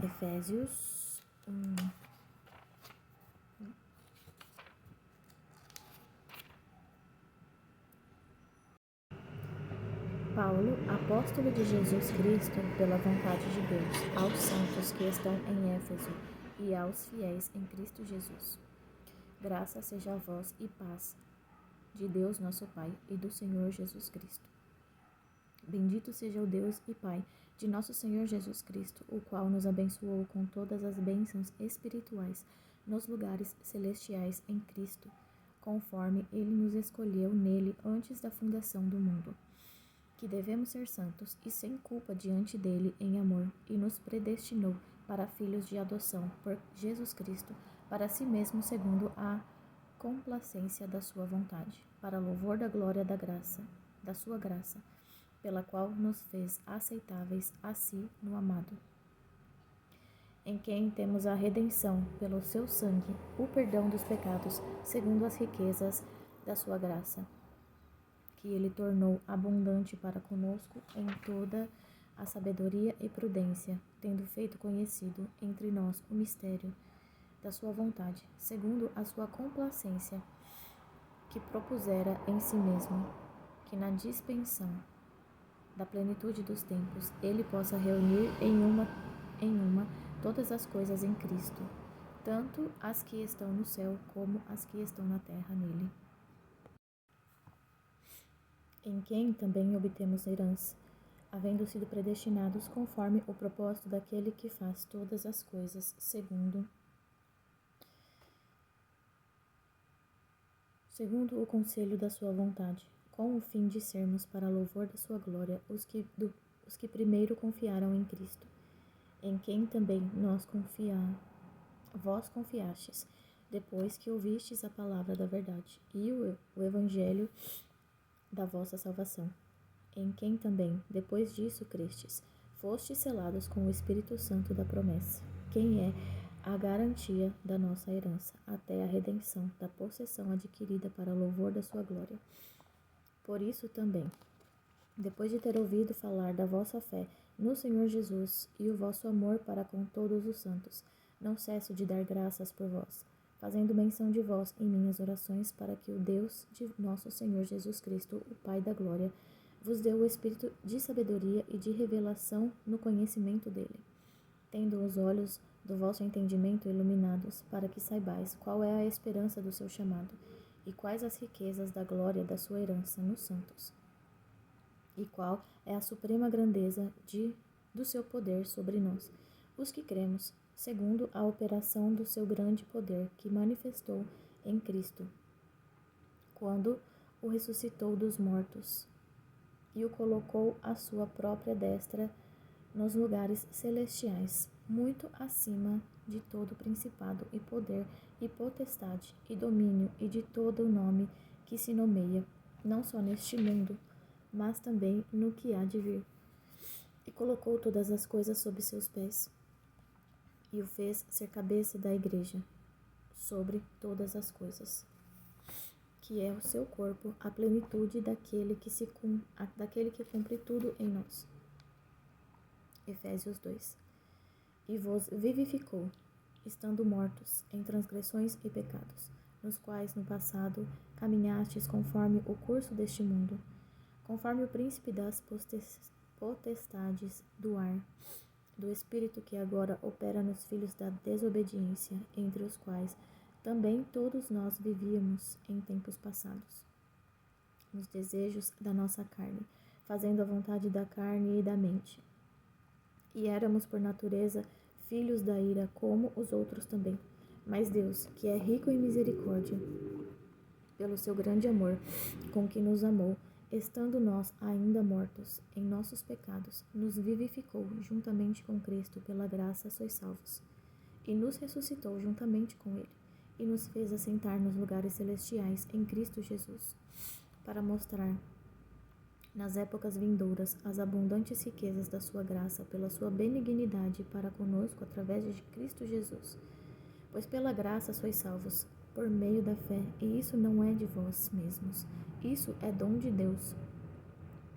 Efésios 1. Paulo, apóstolo de Jesus Cristo, pela vontade de Deus, aos santos que estão em Éfeso e aos fiéis em Cristo Jesus. Graça seja a vós e paz de Deus nosso Pai e do Senhor Jesus Cristo. Bendito seja o Deus e Pai de nosso Senhor Jesus Cristo, o qual nos abençoou com todas as bênçãos espirituais nos lugares celestiais em Cristo, conforme Ele nos escolheu nele antes da fundação do mundo, que devemos ser santos e sem culpa diante dele em amor, e nos predestinou para filhos de adoção por Jesus Cristo, para si mesmo segundo a complacência da sua vontade, para louvor da glória da sua graça, pela qual nos fez aceitáveis a si no amado, em quem temos a redenção pelo seu sangue, o perdão dos pecados, segundo as riquezas da sua graça, que ele tornou abundante para conosco em toda a sabedoria e prudência, tendo feito conhecido entre nós o mistério da sua vontade, segundo a sua complacência, que propusera em si mesmo, que na dispensação da plenitude dos tempos, ele possa reunir em uma todas as coisas em Cristo, tanto as que estão no céu como as que estão na terra nele. Em quem também obtemos herança, havendo sido predestinados conforme o propósito daquele que faz todas as coisas segundo o conselho da sua vontade, com o fim de sermos para louvor da sua glória os que primeiro confiaram em Cristo, em quem também vós confiastes, depois que ouvistes a palavra da verdade e o evangelho da vossa salvação, em quem também, depois disso, crestes, fostes selados com o Espírito Santo da promessa, quem é a garantia da nossa herança, até a redenção da possessão adquirida para louvor da sua glória. Por isso também, depois de ter ouvido falar da vossa fé no Senhor Jesus e o vosso amor para com todos os santos, não cesso de dar graças por vós, fazendo menção de vós em minhas orações, para que o Deus de nosso Senhor Jesus Cristo, o Pai da glória, vos dê o espírito de sabedoria e de revelação no conhecimento dele, tendo os olhos do vosso entendimento iluminados, para que saibais qual é a esperança do seu chamado, e quais as riquezas da glória da sua herança nos santos, e qual é a suprema grandeza do seu poder sobre nós, os que cremos, segundo a operação do seu grande poder, que manifestou em Cristo, quando o ressuscitou dos mortos e o colocou à sua própria destra nos lugares celestiais, muito acima de todo principado e poder e potestade e domínio e de todo o nome que se nomeia, não só neste mundo, mas também no que há de vir. E colocou todas as coisas sob seus pés, e o fez ser cabeça da igreja, sobre todas as coisas, que é o seu corpo, a plenitude daquele que cumpre tudo em nós. Efésios 2. E vos vivificou, estando mortos em transgressões e pecados, nos quais no passado caminhastes conforme o curso deste mundo, conforme o príncipe das potestades do ar, do espírito que agora opera nos filhos da desobediência, entre os quais também todos nós vivíamos em tempos passados, nos desejos da nossa carne, fazendo a vontade da carne e da mente. E éramos por natureza filhos da ira, como os outros também. Mas Deus, que é rico em misericórdia, pelo seu grande amor com que nos amou, estando nós ainda mortos em nossos pecados, nos vivificou juntamente com Cristo, pela graça sois salvos. E nos ressuscitou juntamente com ele, e nos fez assentar nos lugares celestiais em Cristo Jesus, para mostrar nas épocas vindouras as abundantes riquezas da sua graça, pela sua benignidade para conosco através de Cristo Jesus. Pois pela graça sois salvos, por meio da fé, e isso não é de vós mesmos, isso é dom de Deus,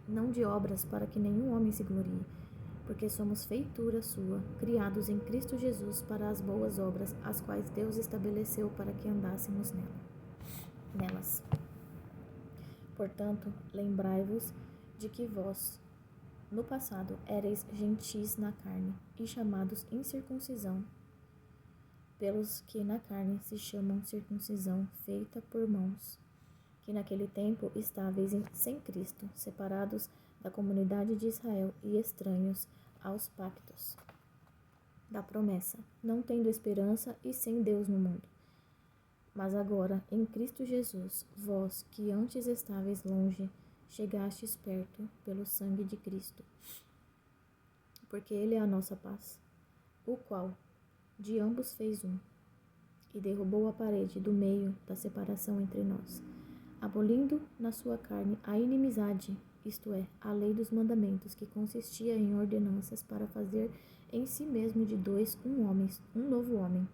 não de obras, para que nenhum homem se glorie, porque somos feitura sua, criados em Cristo Jesus para as boas obras, as quais Deus estabeleceu para que andássemos nelas. Portanto, lembrai-vos de que vós, no passado, éreis gentis na carne, e chamados incircuncisão, pelos que na carne se chamam circuncisão feita por mãos, que naquele tempo estáveis sem Cristo, separados da comunidade de Israel e estranhos aos pactos da promessa, não tendo esperança e sem Deus no mundo. Mas agora, em Cristo Jesus, vós que antes estáveis longe, chegastes perto pelo sangue de Cristo, porque Ele é a nossa paz, o qual de ambos fez um, e derrubou a parede do meio da separação entre nós, abolindo na sua carne a inimizade, isto é, a lei dos mandamentos, que consistia em ordenanças para fazer em si mesmo de dois um novo homem,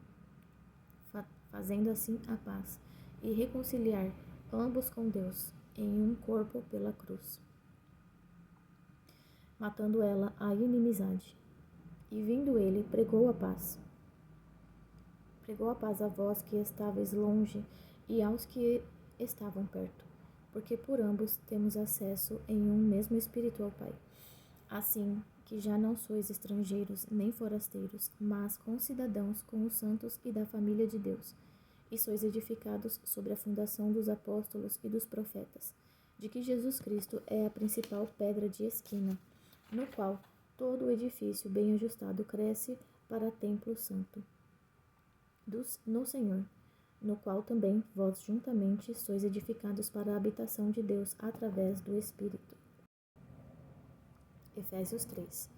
fazendo assim a paz, e reconciliar ambos com Deus em um corpo pela cruz, matando ela a inimizade. E vindo ele, pregou a paz. Pregou a paz a vós que estáveis longe e aos que estavam perto, porque por ambos temos acesso em um mesmo Espírito ao Pai. Assim que já não sois estrangeiros nem forasteiros, mas concidadãos com os santos e da família de Deus, e sois edificados sobre a fundação dos apóstolos e dos profetas, de que Jesus Cristo é a principal pedra de esquina, no qual todo o edifício bem ajustado cresce para templo santo no Senhor, no qual também vós juntamente sois edificados para a habitação de Deus através do Espírito. Efésios 3.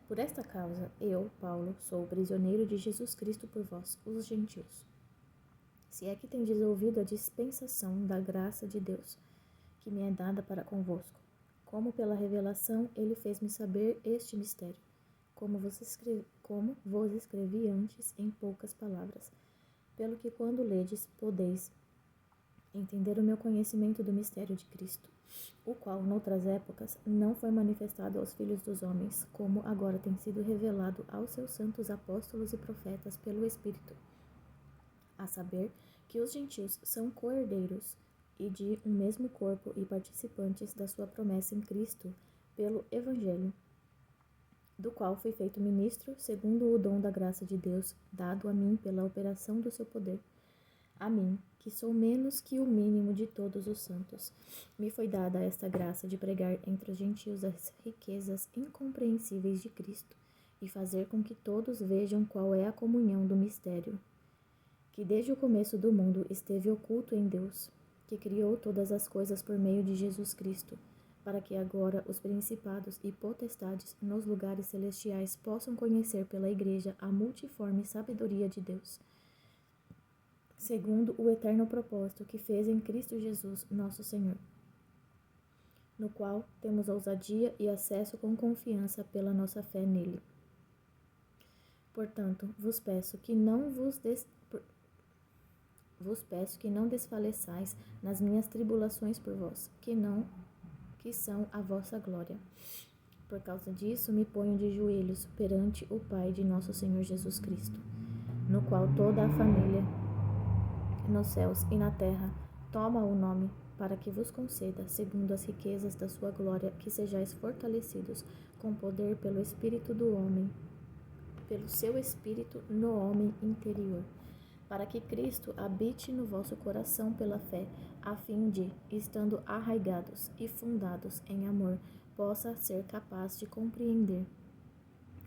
Por esta causa, eu, Paulo, sou prisioneiro de Jesus Cristo por vós, os gentios. Se é que tendes ouvido a dispensação da graça de Deus, que me é dada para convosco, como pela revelação ele fez-me saber este mistério, como vos escrevi antes em poucas palavras, pelo que quando ledes podeis entender o meu conhecimento do mistério de Cristo, o qual, noutras épocas, não foi manifestado aos filhos dos homens, como agora tem sido revelado aos seus santos apóstolos e profetas pelo Espírito, a saber que os gentios são co-herdeiros e de um mesmo corpo e participantes da sua promessa em Cristo pelo Evangelho, do qual fui feito ministro, segundo o dom da graça de Deus, dado a mim pela operação do seu poder. A mim, que sou menos que o mínimo de todos os santos, me foi dada esta graça de pregar entre os gentios as riquezas incompreensíveis de Cristo, e fazer com que todos vejam qual é a comunhão do mistério, que desde o começo do mundo esteve oculto em Deus, que criou todas as coisas por meio de Jesus Cristo, para que agora os principados e potestades nos lugares celestiais possam conhecer pela Igreja a multiforme sabedoria de Deus, segundo o eterno propósito que fez em Cristo Jesus, nosso Senhor, no qual temos ousadia e acesso com confiança pela nossa fé nele. Portanto, vos peço que não desfaleçais nas minhas tribulações por vós, que são a vossa glória. Por causa disso, me ponho de joelhos perante o Pai de nosso Senhor Jesus Cristo, no qual toda a família, nos céus e na terra, toma o nome, para que vos conceda, segundo as riquezas da sua glória, que sejais fortalecidos com poder pelo Espírito do homem, pelo seu Espírito no homem interior, para que Cristo habite no vosso coração pela fé, a fim de, estando arraigados e fundados em amor, possa ser capaz de compreender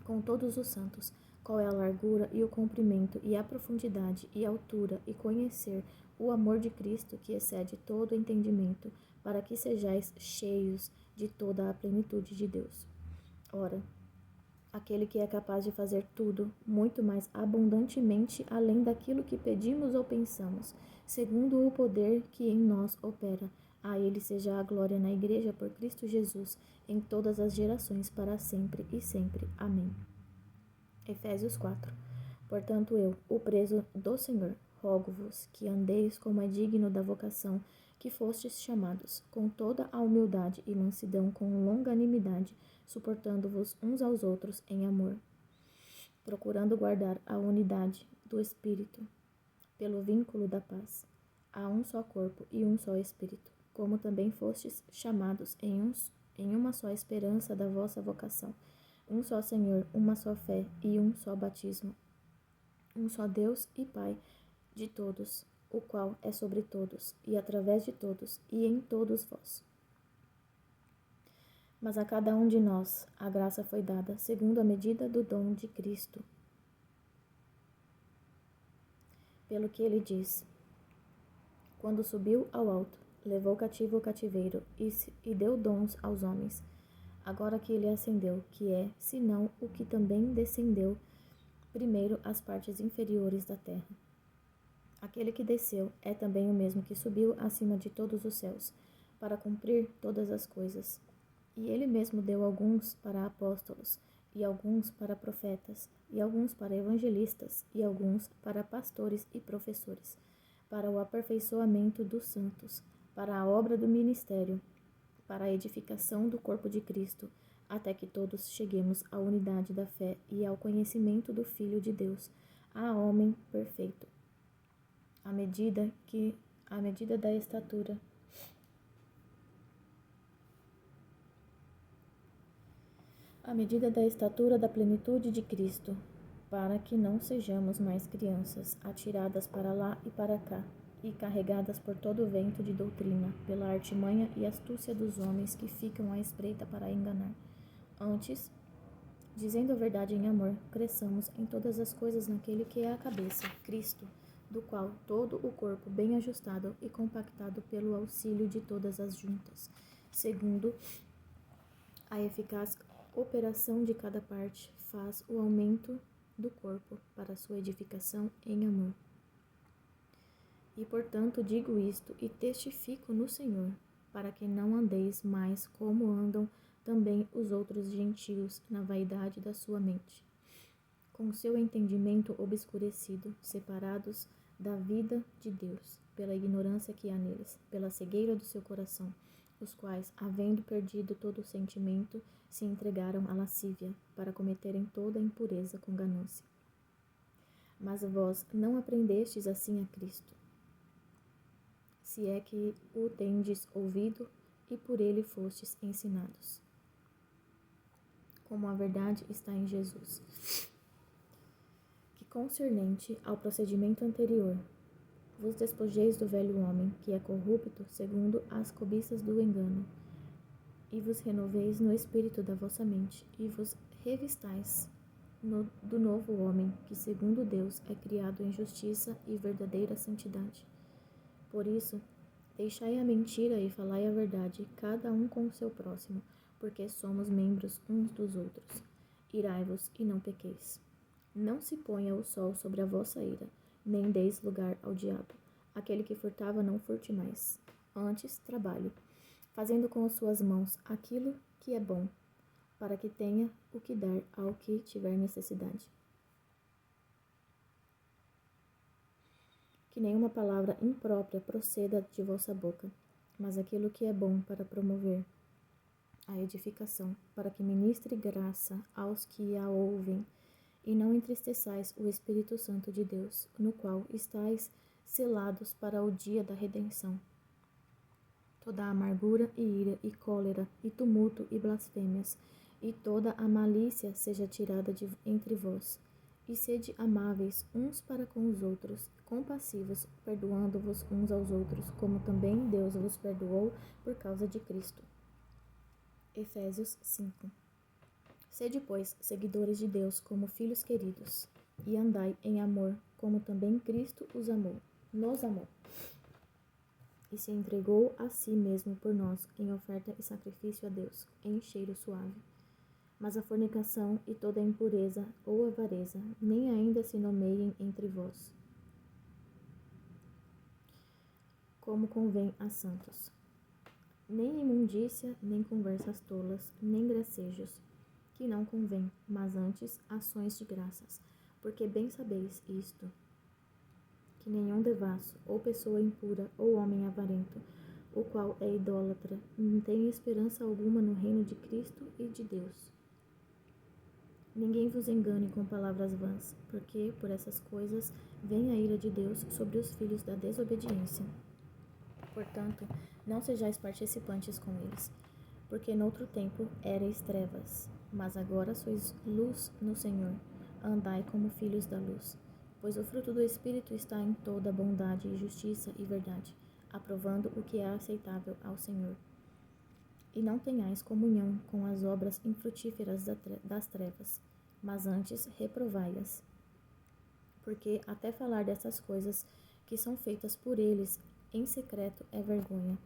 com todos os santos qual é a largura e o comprimento e a profundidade e a altura, e conhecer o amor de Cristo que excede todo o entendimento, para que sejais cheios de toda a plenitude de Deus. Ora, aquele que é capaz de fazer tudo, muito mais abundantemente além daquilo que pedimos ou pensamos, segundo o poder que em nós opera. A ele seja a glória na Igreja por Cristo Jesus, em todas as gerações, para sempre e sempre. Amém. Efésios 4. Portanto eu, o preso do Senhor, rogo-vos que andeis como é digno da vocação que fostes chamados, com toda a humildade e mansidão, com longanimidade, suportando-vos uns aos outros em amor, procurando guardar a unidade do Espírito, pelo vínculo da paz. Há um só corpo e um só Espírito, como também fostes chamados em uma só esperança da vossa vocação, um só Senhor, uma só fé e um só batismo, um só Deus e Pai de todos, o qual é sobre todos, e através de todos, e em todos vós. Mas a cada um de nós a graça foi dada, segundo a medida do dom de Cristo. Pelo que ele diz: quando subiu ao alto, levou cativo o cativeiro e deu dons aos homens. Agora que ele ascendeu, que é, senão o que também descendeu primeiro às partes inferiores da terra. Aquele que desceu é também o mesmo que subiu acima de todos os céus, para cumprir todas as coisas. E ele mesmo deu alguns para apóstolos, e alguns para profetas, e alguns para evangelistas, e alguns para pastores e professores, para o aperfeiçoamento dos santos, para a obra do ministério, para a edificação do corpo de Cristo, até que todos cheguemos à unidade da fé e ao conhecimento do Filho de Deus, a homem perfeito, à medida da estatura da plenitude de Cristo, para que não sejamos mais crianças, atiradas para lá e para cá, e carregadas por todo o vento de doutrina, pela artimanha e astúcia dos homens que ficam à espreita para enganar. Antes, dizendo a verdade em amor, cresçamos em todas as coisas naquele que é a cabeça, Cristo, do qual todo o corpo, bem ajustado e compactado pelo auxílio de todas as juntas, segundo a eficaz operação de cada parte, faz o aumento do corpo para sua edificação em amor. E portanto digo isto e testifico no Senhor, para que não andeis mais como andam também os outros gentios na vaidade da sua mente, com seu entendimento obscurecido, separados da vida de Deus, pela ignorância que há neles, pela cegueira do seu coração, os quais, havendo perdido todo o sentimento, se entregaram à lascívia, para cometerem toda a impureza com ganância. Mas vós não aprendestes assim a Cristo, se é que o tendes ouvido e por ele fostes ensinados, como a verdade está em Jesus. Que concernente ao procedimento anterior, vos despojeis do velho homem, que é corrupto segundo as cobiças do engano, e vos renoveis no espírito da vossa mente, e vos revistais do novo homem, que segundo Deus é criado em justiça e verdadeira santidade. Por isso, deixai a mentira e falai a verdade, cada um com o seu próximo, porque somos membros uns dos outros. Irai-vos e não pequeis. Não se ponha o sol sobre a vossa ira, nem deis lugar ao diabo. Aquele que furtava, não furte mais. Antes, trabalhe, fazendo com as suas mãos aquilo que é bom, para que tenha o que dar ao que tiver necessidade. Que nenhuma palavra imprópria proceda de vossa boca, mas aquilo que é bom para promover a edificação, para que ministre graça aos que a ouvem, e não entristeçais o Espírito Santo de Deus, no qual estáis selados para o dia da redenção. Toda a amargura e ira e cólera e tumulto e blasfêmias, e toda a malícia seja tirada de entre vós, e sede amáveis uns para com os outros, compassivos, perdoando-vos uns aos outros, como também Deus vos perdoou por causa de Cristo. Efésios 5. Sede, pois, seguidores de Deus como filhos queridos, e andai em amor, como também Cristo nos amou, e se entregou a si mesmo por nós, em oferta e sacrifício a Deus, em cheiro suave. Mas a fornicação e toda a impureza ou avareza nem ainda se nomeiem entre vós, como convém a santos. Nem imundícia, nem conversas tolas, nem gracejos, que não convém, mas antes ações de graças, porque bem sabeis isto, que nenhum devasso, ou pessoa impura, ou homem avarento, o qual é idólatra, não tem esperança alguma no reino de Cristo e de Deus. Ninguém vos engane com palavras vãs, porque por essas coisas vem a ira de Deus sobre os filhos da desobediência. Portanto, não sejais participantes com eles, porque noutro tempo erais trevas, mas agora sois luz no Senhor. Andai como filhos da luz, pois o fruto do Espírito está em toda bondade e justiça e verdade, aprovando o que é aceitável ao Senhor. E não tenhais comunhão com as obras infrutíferas das trevas, mas antes reprovai-as. Porque até falar dessas coisas que são feitas por eles em secreto é vergonha,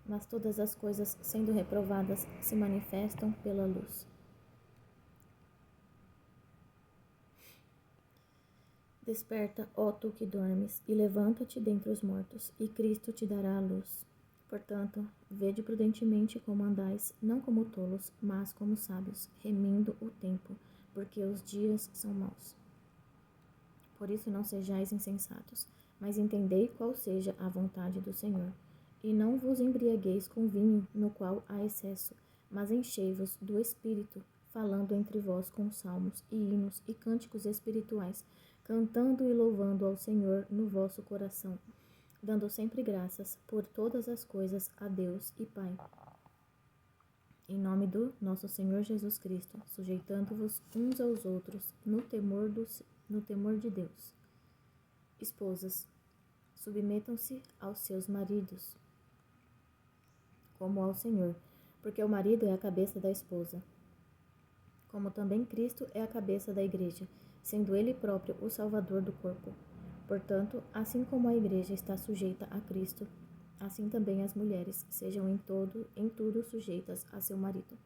mas todas as coisas, sendo reprovadas, se manifestam pela luz. Desperta, ó tu que dormes, e levanta-te dentre os mortos, e Cristo te dará a luz. Portanto, vede prudentemente como andais, não como tolos, mas como sábios, remindo o tempo, porque os dias são maus. Por isso não sejais insensatos, mas entendei qual seja a vontade do Senhor. E não vos embriagueis com vinho, no qual há excesso, mas enchei-vos do Espírito, falando entre vós com salmos e hinos e cânticos espirituais, cantando e louvando ao Senhor no vosso coração, dando sempre graças por todas as coisas a Deus e Pai, em nome do nosso Senhor Jesus Cristo, sujeitando-vos uns aos outros no temor de Deus. Esposas, submetam-se aos seus maridos, como ao Senhor, porque o marido é a cabeça da esposa, como também Cristo é a cabeça da igreja, sendo ele próprio o Salvador do corpo. Portanto, assim como a igreja está sujeita a Cristo, assim também as mulheres sejam em tudo sujeitas a seu marido.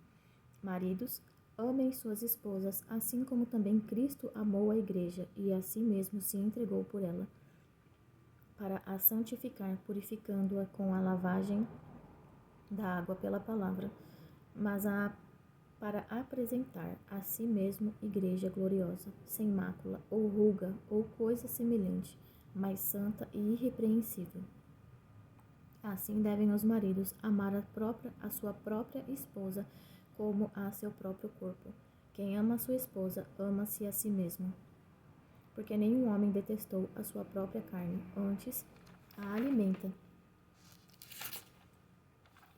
Maridos, amem suas esposas, assim como também Cristo amou a igreja e a si mesmo se entregou por ela, para a santificar, purificando-a com a lavagem da água pela palavra, mas para apresentar a si mesmo igreja gloriosa, sem mácula, ou ruga, ou coisa semelhante, mas santa e irrepreensível. Assim devem os maridos amar a sua própria esposa como a seu próprio corpo. Quem ama a sua esposa, ama-se a si mesmo. Porque nenhum homem detestou a sua própria carne, antes a alimenta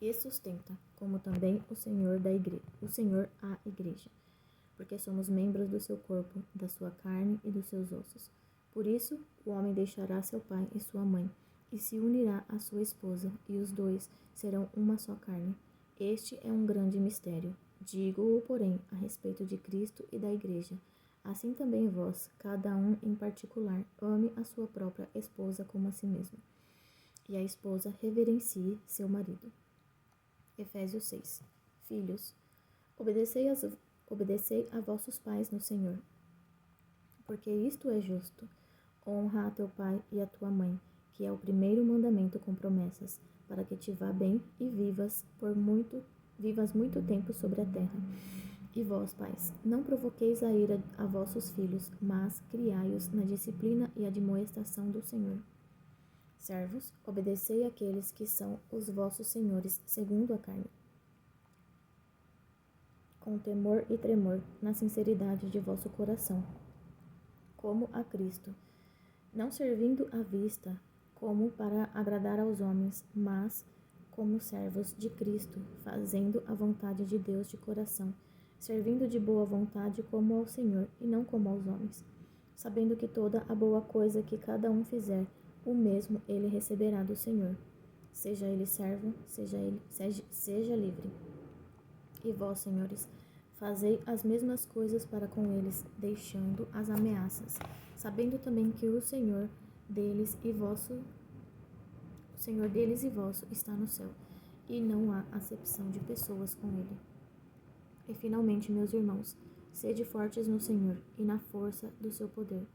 e sustenta, como também o Senhor a igreja, porque somos membros do seu corpo, da sua carne e dos seus ossos. Por isso, o homem deixará seu pai e sua mãe, e se unirá à sua esposa, e os dois serão uma só carne. Este é um grande mistério. Digo-o, porém, a respeito de Cristo e da igreja. Assim também vós, cada um em particular, ame a sua própria esposa como a si mesmo, e a esposa reverencie seu marido. Efésios 6. Filhos, obedecei a vossos pais no Senhor, porque isto é justo. Honra a teu pai e a tua mãe, que é o primeiro mandamento com promessas, para que te vá bem e vivas muito tempo sobre a terra. E vós, pais, não provoqueis a ira a vossos filhos, mas criai-os na disciplina e admoestação do Senhor. Servos, obedecei àqueles que são os vossos senhores segundo a carne, com temor e tremor, na sinceridade de vosso coração, como a Cristo, não servindo à vista, como para agradar aos homens, mas como servos de Cristo, fazendo a vontade de Deus de coração, servindo de boa vontade como ao Senhor e não como aos homens, sabendo que toda a boa coisa que cada um fizer, o mesmo ele receberá do Senhor, seja ele servo, seja livre. E vós, senhores, fazei as mesmas coisas para com eles, deixando as ameaças, sabendo também que o Senhor deles e vosso está no céu, e não há acepção de pessoas com ele. E finalmente, meus irmãos, sede fortes no Senhor e na força do seu poder.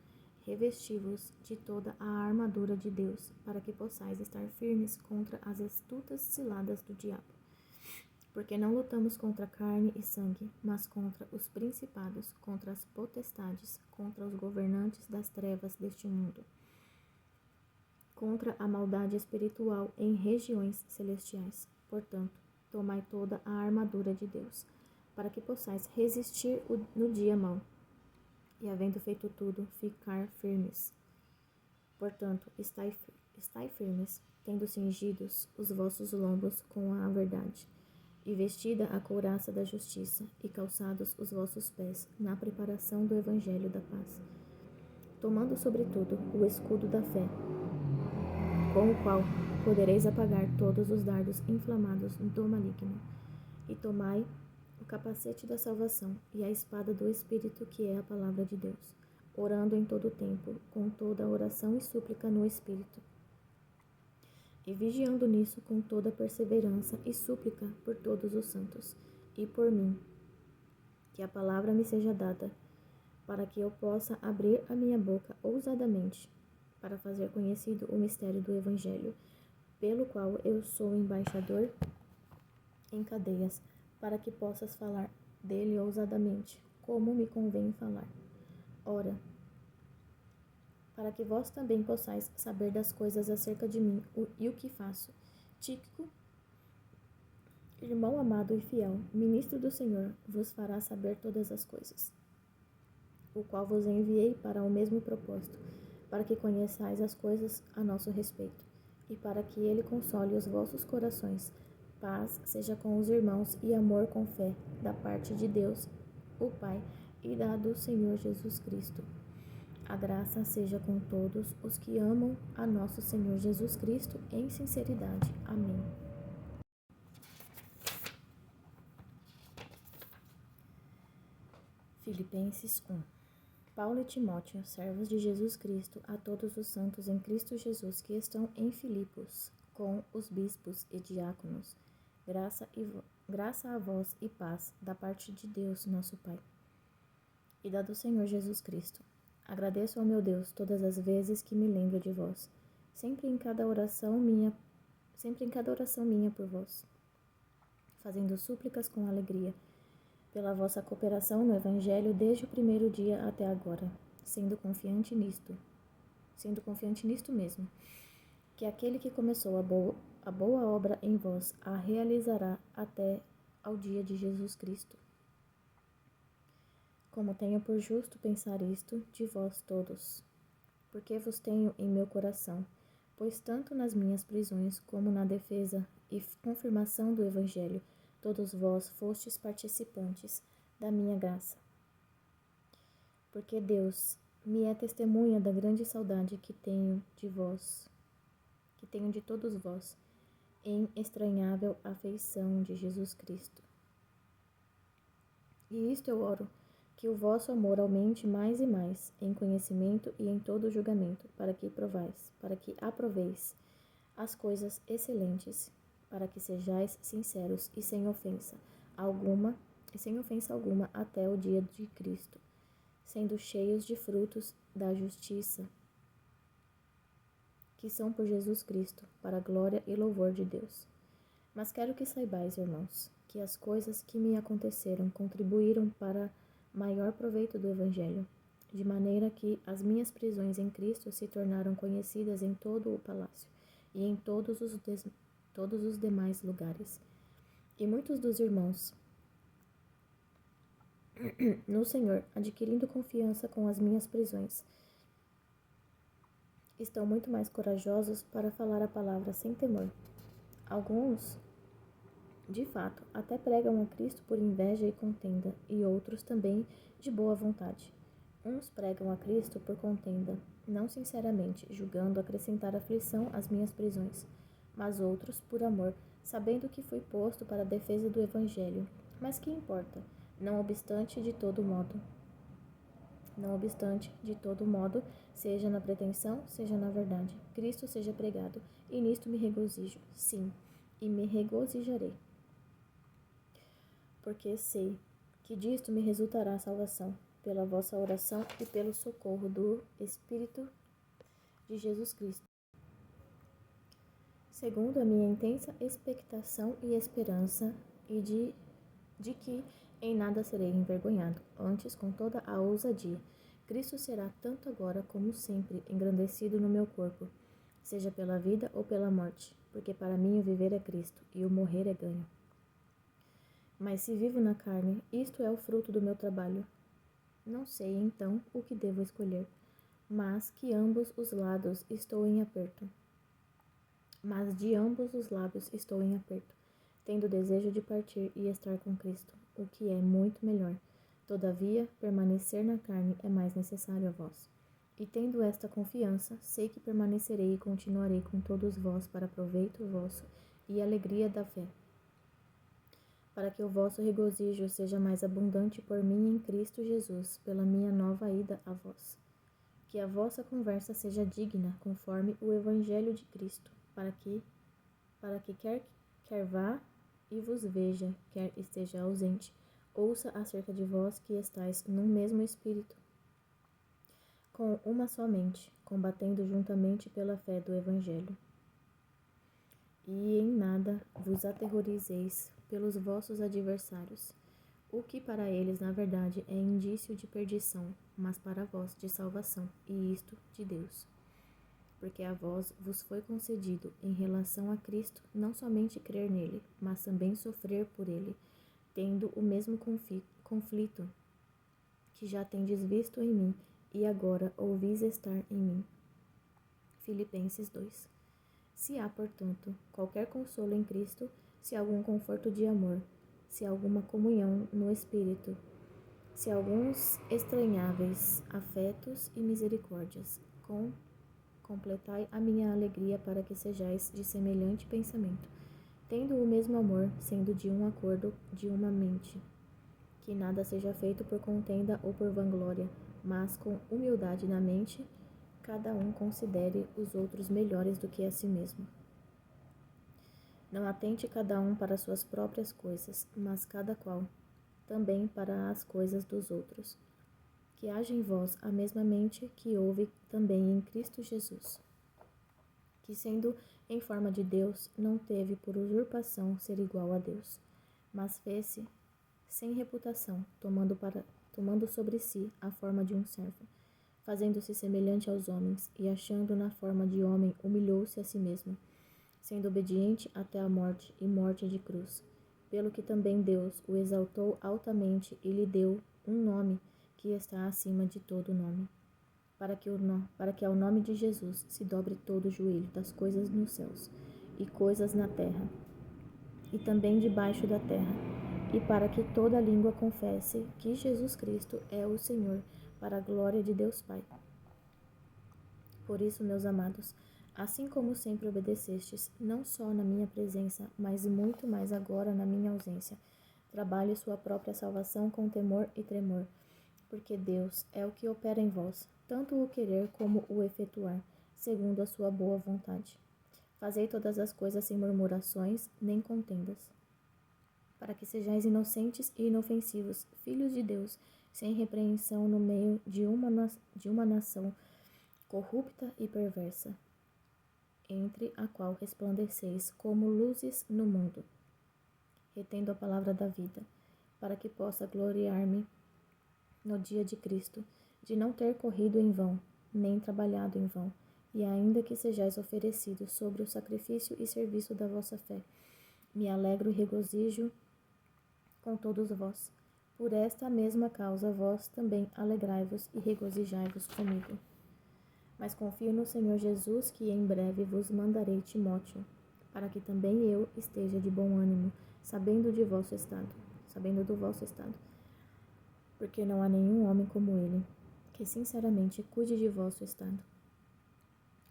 Revesti-vos de toda a armadura de Deus, para que possais estar firmes contra as astutas ciladas do diabo. Porque não lutamos contra carne e sangue, mas contra os principados, contra as potestades, contra os governantes das trevas deste mundo, contra a maldade espiritual em regiões celestiais. Portanto, tomai toda a armadura de Deus, para que possais resistir no dia mau, e havendo feito tudo, ficar firmes. Portanto, estai firmes, tendo cingidos os vossos lombos com a verdade, e vestida a couraça da justiça, e calçados os vossos pés na preparação do evangelho da paz. Tomando sobretudo o escudo da fé, com o qual podereis apagar todos os dardos inflamados do maligno. E tomai o capacete da salvação e a espada do Espírito, que é a palavra de Deus, orando em todo o tempo, com toda oração e súplica no Espírito, e vigiando nisso com toda perseverança e súplica por todos os santos, e por mim, que a palavra me seja dada, para que eu possa abrir a minha boca ousadamente, para fazer conhecido o mistério do Evangelho, pelo qual eu sou embaixador em cadeias, para que possas falar dele ousadamente, como me convém falar. Ora, para que vós também possais saber das coisas acerca de mim e o que faço. Tíquico, irmão amado e fiel, ministro do Senhor, vos fará saber todas as coisas, o qual vos enviei para o mesmo propósito, para que conheçais as coisas a nosso respeito, e para que ele console os vossos corações. Paz seja com os irmãos e amor com fé, da parte de Deus, o Pai, e da do Senhor Jesus Cristo. A graça seja com todos os que amam a nosso Senhor Jesus Cristo em sinceridade. Amém. Filipenses 1. Paulo e Timóteo, servos de Jesus Cristo, a todos os santos em Cristo Jesus que estão em Filipos, com os bispos e diáconos, graça a vós e paz da parte de Deus, nosso Pai, e da do Senhor Jesus Cristo. Agradeço ao meu Deus todas as vezes que me lembro de vós, sempre em cada oração minha por vós, fazendo súplicas com alegria, pela vossa cooperação no Evangelho desde o primeiro dia até agora, sendo confiante nisto mesmo, que aquele que começou a boa obra em vós a realizará até ao dia de Jesus Cristo. Como tenho por justo pensar isto de vós todos, porque vos tenho em meu coração, pois tanto nas minhas prisões como na defesa e confirmação do Evangelho, todos vós fostes participantes da minha graça. Porque Deus me é testemunha da grande saudade que tenho de todos vós, em estranhável afeição de Jesus Cristo. E isto eu oro, que o vosso amor aumente mais e mais, em conhecimento e em todo julgamento, para que aproveis as coisas excelentes, para que sejais sinceros e sem ofensa alguma até o dia de Cristo, sendo cheios de frutos da justiça, que são por Jesus Cristo, para a glória e louvor de Deus. Mas quero que saibais, irmãos, que as coisas que me aconteceram contribuíram para maior proveito do Evangelho, de maneira que as minhas prisões em Cristo se tornaram conhecidas em todo o palácio e em todos os demais lugares. E muitos dos irmãos no Senhor, adquirindo confiança com as minhas prisões, estão muito mais corajosos para falar a palavra sem temor. Alguns, de fato, até pregam a Cristo por inveja e contenda, e outros também de boa vontade. Uns pregam a Cristo por contenda, não sinceramente, julgando acrescentar aflição às minhas prisões, mas outros por amor, sabendo que fui posto para a defesa do Evangelho. Mas que importa? Não obstante, de todo modo, seja na pretensão, seja na verdade, Cristo seja pregado, e nisto me regozijo, sim, e me regozijarei. Porque sei que disto me resultará a salvação, pela vossa oração e pelo socorro do Espírito de Jesus Cristo, segundo a minha intensa expectação e esperança, e de que em nada serei envergonhado, antes com toda a ousadia. Cristo será tanto agora como sempre engrandecido no meu corpo, seja pela vida ou pela morte, porque para mim o viver é Cristo e o morrer é ganho. Mas se vivo na carne, isto é o fruto do meu trabalho. Não sei, então, o que devo escolher, mas que ambos os lados estou em aperto. Mas de ambos os lados estou em aperto, tendo desejo de partir e estar com Cristo, o que é muito melhor. Todavia, permanecer na carne é mais necessário a vós. E tendo esta confiança, sei que permanecerei e continuarei com todos vós para proveito vosso e alegria da fé, para que o vosso regozijo seja mais abundante por mim em Cristo Jesus, pela minha nova ida a vós. Que a vossa conversa seja digna, conforme o Evangelho de Cristo, para que quer vá e vos veja, quer esteja ausente, ouça acerca de vós que estáis num mesmo espírito, com uma só mente, combatendo juntamente pela fé do Evangelho. E em nada vos aterrorizeis pelos vossos adversários, o que para eles, na verdade, é indício de perdição, mas para vós de salvação, e isto de Deus. Porque a vós vos foi concedido, em relação a Cristo, não somente crer nele, mas também sofrer por ele, tendo o mesmo conflito que já tendes visto em mim, e agora ouvis estar em mim. Filipenses 2. Se há, portanto, qualquer consolo em Cristo, se há algum conforto de amor, se há alguma comunhão no Espírito, se há alguns estranháveis afetos e misericórdias, completai a minha alegria para que sejais de semelhante pensamento, tendo o mesmo amor, sendo de um acordo, de uma mente. Que nada seja feito por contenda ou por vanglória, mas com humildade na mente, cada um considere os outros melhores do que a si mesmo. Não atente cada um para suas próprias coisas, mas cada qual também para as coisas dos outros. Que haja em vós a mesma mente que houve também em Cristo Jesus, que sendo em forma de Deus, não teve por usurpação ser igual a Deus, mas fez-se sem reputação, tomando sobre si a forma de um servo, fazendo-se semelhante aos homens, e achando na forma de homem, humilhou-se a si mesmo, sendo obediente até a morte e morte de cruz. Pelo que também Deus o exaltou altamente e lhe deu um nome que está acima de todo nome, para que ao nome de Jesus se dobre todo o joelho das coisas nos céus e coisas na terra, e também debaixo da terra, e para que toda língua confesse que Jesus Cristo é o Senhor, para a glória de Deus Pai. Por isso, meus amados, assim como sempre obedecestes, não só na minha presença, mas muito mais agora na minha ausência, trabalhe sua própria salvação com temor e tremor, porque Deus é o que opera em vós, tanto o querer como o efetuar, segundo a sua boa vontade. Fazei todas as coisas sem murmurações, nem contendas, para que sejais inocentes e inofensivos, filhos de Deus, sem repreensão no meio de uma nação corrupta e perversa, entre a qual resplandeceis como luzes no mundo, retendo a palavra da vida, para que possa gloriar-me no dia de Cristo, de não ter corrido em vão, nem trabalhado em vão, e ainda que sejais oferecidos sobre o sacrifício e serviço da vossa fé, me alegro e regozijo com todos vós. Por esta mesma causa, vós também alegrai-vos e regozijai-vos comigo. Mas confio no Senhor Jesus, que em breve vos mandarei Timóteo, para que também eu esteja de bom ânimo, sabendo do vosso estado, porque não há nenhum homem como ele, que sinceramente cuide de vosso estado.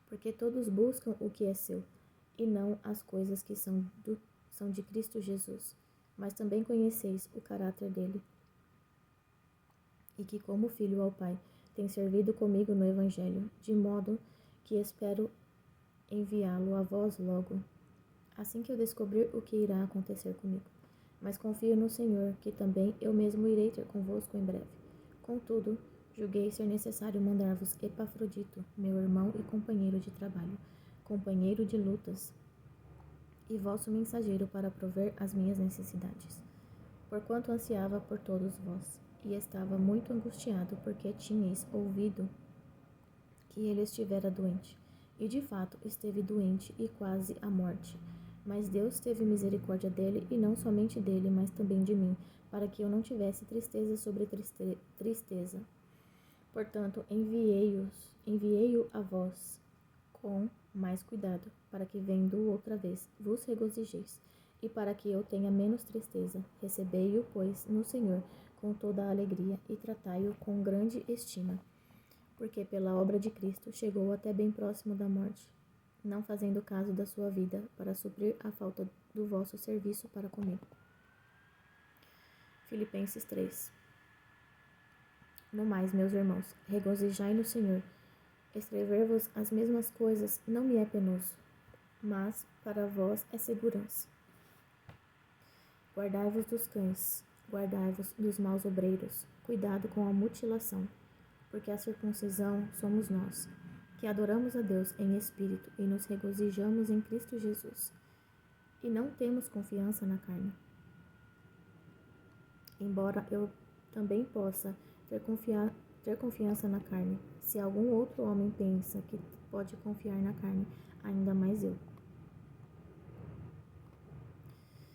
Porque todos buscam o que é seu, e não as coisas que são de Cristo Jesus, mas também conheceis o caráter dele, e que como filho ao Pai tem servido comigo no Evangelho, de modo que espero enviá-lo a vós logo, assim que eu descobrir o que irá acontecer comigo. Mas confio no Senhor, que também eu mesmo irei ter convosco em breve. Contudo, julguei ser necessário mandar-vos Epafrodito, meu irmão e companheiro de trabalho, companheiro de lutas, e vosso mensageiro para prover as minhas necessidades, porquanto ansiava por todos vós, e estava muito angustiado, porque tinhais ouvido que ele estivera doente. e de fato esteve doente e quase à morte. Mas Deus teve misericórdia dele, e não somente dele, mas também de mim, para que eu não tivesse tristeza sobre tristeza. Portanto, enviei-o a vós com mais cuidado, para que, vendo-o outra vez, vos regozijeis, e para que eu tenha menos tristeza. Recebei-o, pois, no Senhor, com toda a alegria, e tratai-o com grande estima, porque pela obra de Cristo chegou até bem próximo da morte, não fazendo caso da sua vida, para suprir a falta do vosso serviço para comigo. Filipenses 3. No mais, meus irmãos, regozijai no Senhor. Escrever-vos as mesmas coisas não me é penoso, mas para vós é segurança. Guardai-vos dos cães, guardai-vos dos maus obreiros, cuidado com a mutilação, porque a circuncisão somos nós, que adoramos a Deus em espírito e nos regozijamos em Cristo Jesus, e não temos confiança na carne. Embora eu também possa ter confiança na carne, se algum outro homem pensa que pode confiar na carne, ainda mais eu.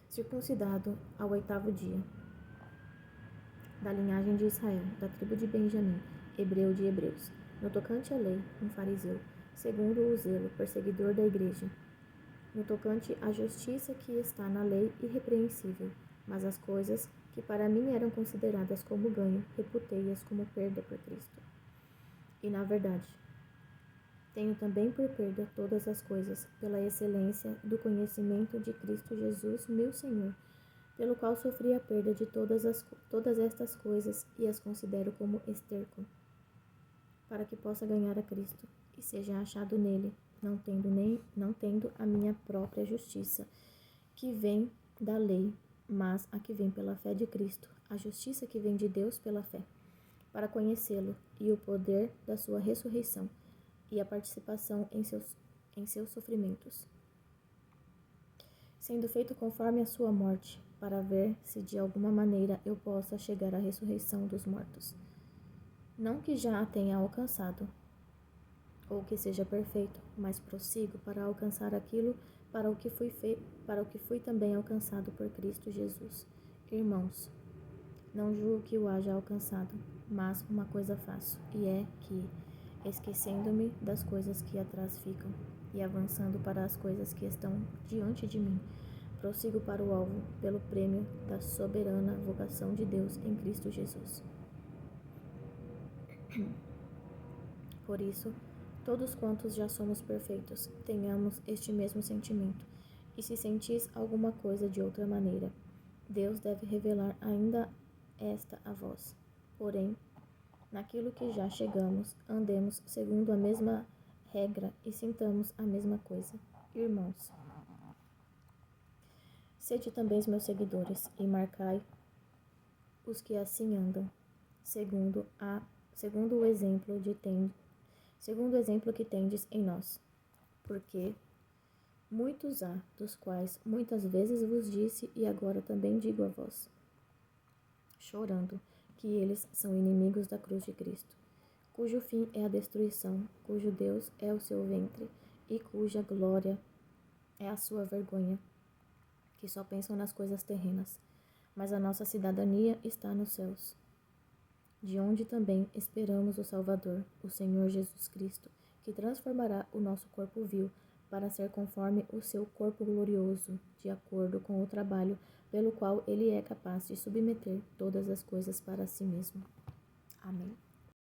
Circuncidado ao 8º dia, da linhagem de Israel, da tribo de Benjamim, hebreu de hebreus, no tocante à lei, um fariseu, segundo o zelo, perseguidor da igreja, no tocante à justiça que está na lei, irrepreensível, mas as coisas que para mim eram consideradas como ganho, reputei-as como perda por Cristo. E na verdade, tenho também por perda todas as coisas, pela excelência do conhecimento de Cristo Jesus, meu Senhor, pelo qual sofri a perda de todas estas coisas e as considero como esterco, para que possa ganhar a Cristo e seja achado nele, não tendo a minha própria justiça, que vem da lei, mas a que vem pela fé de Cristo, a justiça que vem de Deus pela fé, para conhecê-lo e o poder da sua ressurreição e a participação em seus sofrimentos, sendo feito conforme a sua morte, para ver se de alguma maneira eu possa chegar à ressurreição dos mortos. Não que já a tenha alcançado, ou que seja perfeito, mas prossigo para alcançar aquilo para o que fui também alcançado por Cristo Jesus. Irmãos, não julgo que o haja alcançado, mas uma coisa faço, e é que, esquecendo-me das coisas que atrás ficam, e avançando para as coisas que estão diante de mim, prossigo para o alvo, pelo prêmio da soberana vocação de Deus em Cristo Jesus. Por isso, todos quantos já somos perfeitos, tenhamos este mesmo sentimento, e se sentis alguma coisa de outra maneira, Deus deve revelar ainda esta a vós. Porém, naquilo que já chegamos, andemos segundo a mesma regra e sintamos a mesma coisa. Irmãos, sede também os meus seguidores, e marcai os que assim andam, segundo o exemplo que tendes em nós. Porque muitos há, dos quais muitas vezes vos disse, e agora também digo a vós, chorando, que eles são inimigos da cruz de Cristo, cujo fim é a destruição, cujo Deus é o seu ventre, e cuja glória é a sua vergonha, que só pensam nas coisas terrenas, mas a nossa cidadania está nos céus, de onde também esperamos o Salvador, o Senhor Jesus Cristo, que transformará o nosso corpo vil para ser conforme o seu corpo glorioso, de acordo com o trabalho pelo qual ele é capaz de submeter todas as coisas para si mesmo. Amém.